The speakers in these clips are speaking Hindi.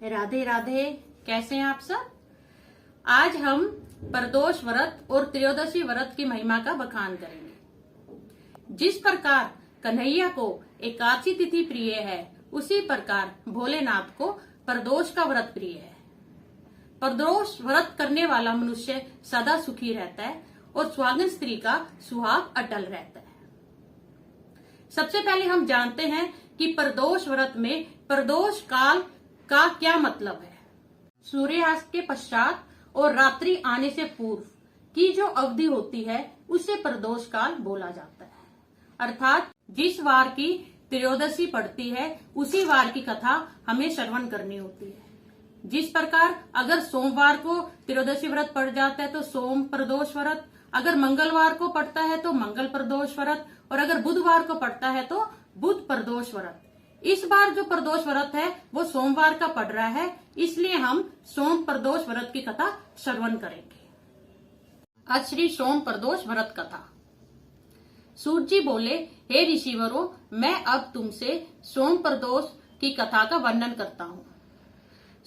राधे राधे। कैसे हैं आप सब। आज हम प्रदोष व्रत और त्रयोदशी व्रत की महिमा का बखान करेंगे। जिस प्रकार कन्हैया को एकादशी तिथि प्रिय है, उसी प्रकार भोलेनाथ को प्रदोष का व्रत प्रिय है। प्रदोष व्रत करने वाला मनुष्य सदा सुखी रहता है और सुहागिन स्त्री का सुहाग अटल रहता है। सबसे पहले हम जानते हैं कि प्रदोष व्रत में प्रदोष काल का क्या मतलब है। सूर्यास्त के पश्चात और रात्रि आने से पूर्व की जो अवधि होती है उसे प्रदोष काल बोला जाता है। अर्थात जिस वार की त्रयोदशी पड़ती है उसी वार की कथा हमें श्रवण करनी होती है। जिस प्रकार अगर सोमवार को त्रयोदशी व्रत पड़ जाता है तो सोम प्रदोष व्रत, अगर मंगलवार को पड़ता है तो मंगल प्रदोष व्रत, और अगर बुधवार को पड़ता है तो बुध प्रदोष व्रत। इस बार जो प्रदोष व्रत है वो सोमवार का पड़ रहा है, इसलिए हम सोम प्रदोष व्रत की कथा श्रवण करेंगे। आज श्री सोम प्रदोष व्रत कथा। सूत जी बोले, हे ऋषिवरों, मैं अब तुमसे सोम प्रदोष की कथा का वर्णन करता हूँ।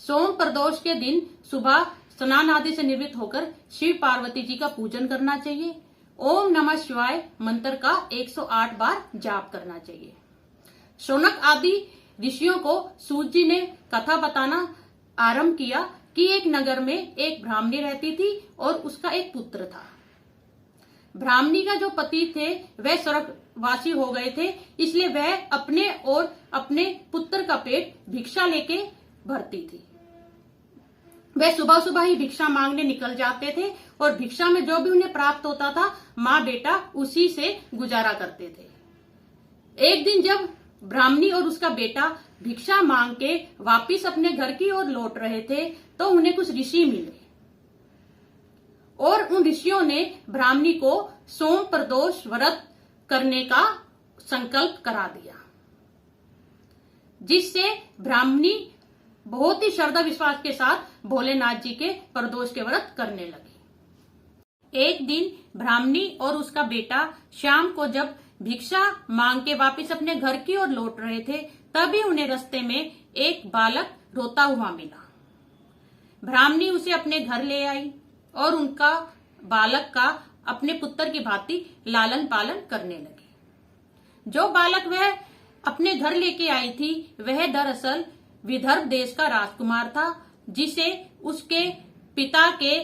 सोम प्रदोष के दिन सुबह स्नान आदि से निवृत्त होकर शिव पार्वती जी का पूजन करना चाहिए। ओम नमः शिवाय मंत्र का 108 बार जाप करना चाहिए। शौनक आदि ऋषियों को सूत जी ने कथा बताना आरंभ किया कि एक नगर में एक ब्राह्मणी रहती थी और उसका एक पुत्र था। ब्राह्मणी का जो पति थे वह स्वर्गवासी हो गए थे, इसलिए वह अपने और अपने पुत्र का पेट भिक्षा लेके भरती थी। वह सुबह सुबह ही भिक्षा मांगने निकल जाते थे और भिक्षा में जो भी उन्हें प्राप्त होता था माँ बेटा उसी से गुजारा करते थे। एक दिन जब ब्राह्मणी और उसका बेटा भिक्षा मांग के वापिस अपने घर की ओर लौट रहे थे तो उन्हें कुछ ऋषि मिले और उन ऋषियों ने ब्राह्मणी को सोम प्रदोष व्रत करने का संकल्प करा दिया, जिससे ब्राह्मणी बहुत ही श्रद्धा विश्वास के साथ भोलेनाथ जी के प्रदोष के व्रत करने लगी। एक दिन ब्राह्मणी और उसका बेटा शाम को जब भिक्षा मांग के वापस अपने घर की ओर लौट रहे थे तभी उन्हें रास्ते में एक बालक रोता हुआ मिला। ब्राह्मणी उसे अपने घर ले आई और उनका बालक का अपने पुत्र की भांति लालन पालन करने लगी। जो बालक वह अपने घर लेके आई थी वह दरअसल विदर्भ देश का राजकुमार था, जिसे उसके पिता के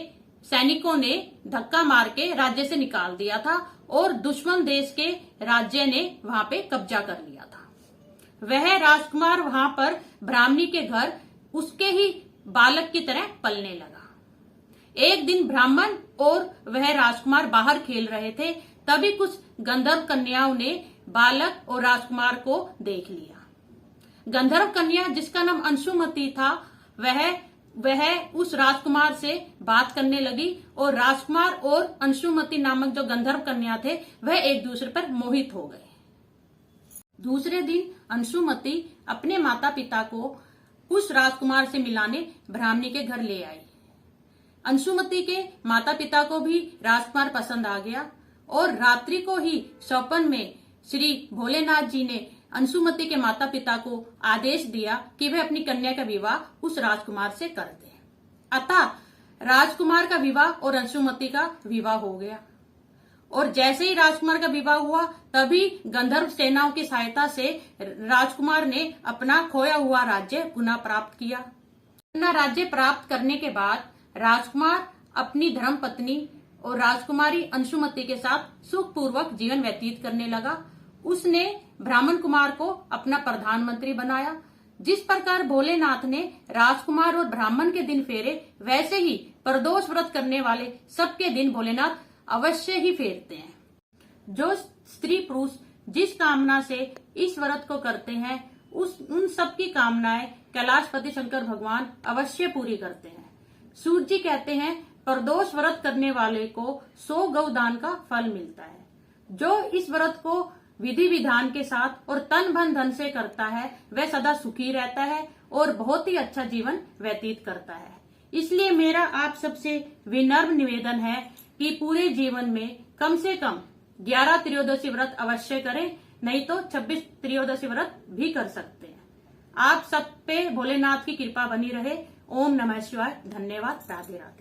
सैनिकों ने धक्का मार के राज्य से निकाल दिया था और दुश्मन देश के राज्य ने वहां पे कब्जा कर लिया था। वह राजकुमार वहां पर ब्राह्मणी के घर उसके ही बालक की तरह पलने लगा। एक दिन ब्राह्मण और वह राजकुमार बाहर खेल रहे थे, तभी कुछ गंधर्व कन्याओं ने बालक और राजकुमार को देख लिया। गंधर्व कन्या जिसका नाम अंशुमती था वह उस राजकुमार से बात करने लगी और राजकुमार और अंशुमती नामक जो गंधर्व कन्या थे वह एक दूसरे पर मोहित हो गए। दूसरे दिन अंशुमती अपने माता पिता को उस राजकुमार से मिलाने ब्राह्मणी के घर ले आई। अंशुमती के माता पिता को भी राजकुमार पसंद आ गया और रात्रि को ही स्वप्न में श्री भोलेनाथ जी ने अंशुमती के माता पिता को आदेश दिया कि वे अपनी कन्या का विवाह उस राजकुमार से कर दें। अतः राजकुमार का विवाह और अंशुमती का विवाह हो गया और जैसे ही राजकुमार का विवाह हुआ तभी गंधर्व सेनाओं की सहायता से राजकुमार ने अपना खोया हुआ राज्य पुनः प्राप्त किया। अपना राज्य प्राप्त करने के बाद राजकुमार अपनी धर्मपत्नी और राजकुमारी अंशुमती के साथ सुखपूर्वक जीवन व्यतीत करने लगा। उसने ब्राह्मण कुमार को अपना प्रधानमंत्री बनाया। जिस प्रकार भोलेनाथ ने राजकुमार और ब्राह्मण के दिन फेरे, वैसे ही प्रदोष व्रत करने वाले सबके दिन भोलेनाथ अवश्य ही फेरते हैं। जो स्त्री पुरुष जिस कामना से इस व्रत को करते हैं उन सब की कामनाएं कैलाशपति शंकर भगवान अवश्य पूरी करते हैं। सूत जी कहते हैं, प्रदोष व्रत करने वाले को 100 गौदान का फल मिलता है। जो इस व्रत को विधि विधान के साथ और तन मन धन से करता है वह सदा सुखी रहता है और बहुत ही अच्छा जीवन व्यतीत करता है। इसलिए मेरा आप सबसे विनम्र निवेदन है कि पूरे जीवन में कम से कम 11 त्रयोदशी व्रत अवश्य करें, नहीं तो 26 त्रयोदशी व्रत भी कर सकते हैं। आप सब पे भोलेनाथ की कृपा बनी रहे। ओम नमः शिवाय। धन्यवाद। राधे राधे।